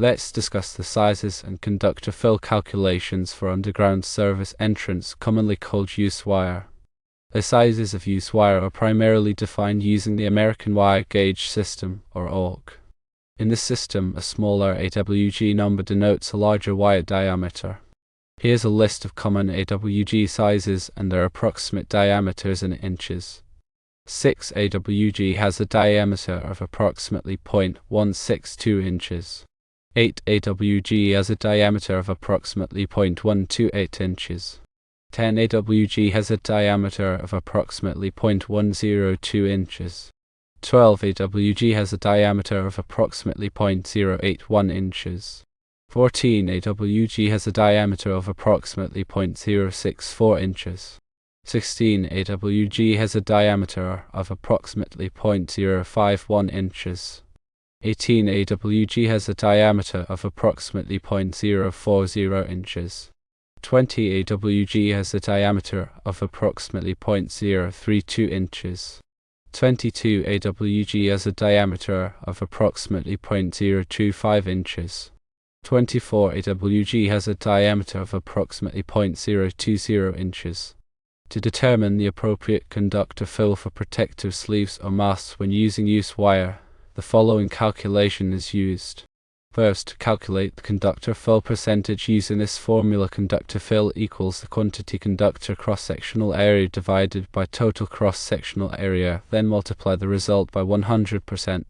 Let's discuss the sizes and conductor fill calculations for underground service entrance, commonly called use wire. The sizes of use wire are primarily defined using the American wire gauge system, or AWG. In this system, a smaller AWG number denotes a larger wire diameter. Here's a list of common AWG sizes and their approximate diameters in inches. 6 AWG has a diameter of approximately 0.162 inches. 8 AWG has a diameter of approximately 0.128 inches. 10 AWG has a diameter of approximately 0.102 inches. 12 AWG has a diameter of approximately 0.081 inches. 14 AWG has a diameter of approximately 0.064 inches. 16 AWG has a diameter of approximately 0.051 inches. 18 AWG has a diameter of approximately 0.040 inches. 20 AWG has a diameter of approximately 0.032 inches. 22 AWG has a diameter of approximately 0.025 inches. 24 AWG has a diameter of approximately 0.020 inches. To determine the appropriate conductor fill for protective sleeves or masts when using use wire, the following calculation is used. First, calculate the conductor fill percentage using this formula. Conductor fill equals the quantity conductor cross-sectional area divided by total cross-sectional area, then multiply the result by 100%.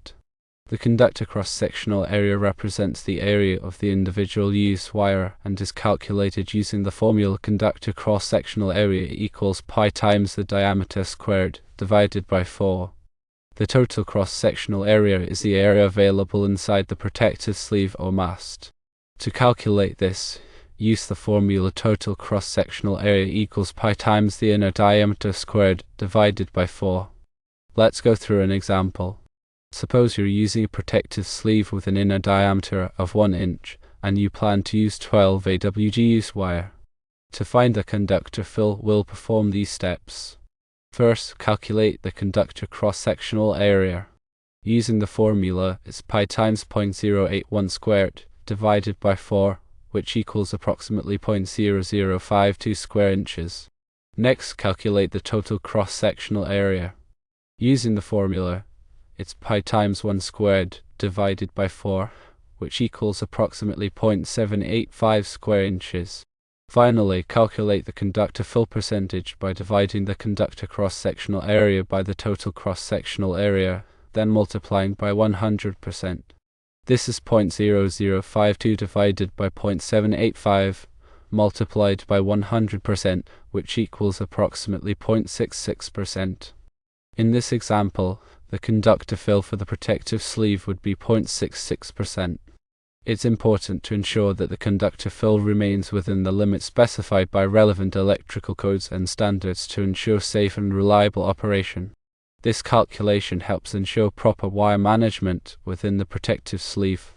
The conductor cross-sectional area represents the area of the individual use wire and is calculated using the formula conductor cross-sectional area equals pi times the diameter squared divided by 4. The total cross-sectional area is the area available inside the protective sleeve or mast. To calculate this, use the formula total cross-sectional area equals pi times the inner diameter squared divided by 4. Let's go through an example. Suppose you're using a protective sleeve with an inner diameter of 1 inch, and you plan to use 12 AWG use wire. To find the conductor fill, we'll perform these steps. First, calculate the conductor cross-sectional area. Using the formula, it's pi times 0.081 squared divided by 4, which equals approximately 0.0052 square inches. Next, calculate the total cross-sectional area. Using the formula, it's pi times 1 squared divided by 4, which equals approximately 0.785 square inches. Finally, calculate the conductor fill percentage by dividing the conductor cross-sectional area by the total cross-sectional area, then multiplying by 100%. This is 0.0052 divided by 0.785 multiplied by 100%, which equals approximately 0.66%. In this example, the conductor fill for the protective sleeve would be 0.66%. It's important to ensure that the conductor fill remains within the limits specified by relevant electrical codes and standards to ensure safe and reliable operation. This calculation helps ensure proper wire management within the protective sleeve.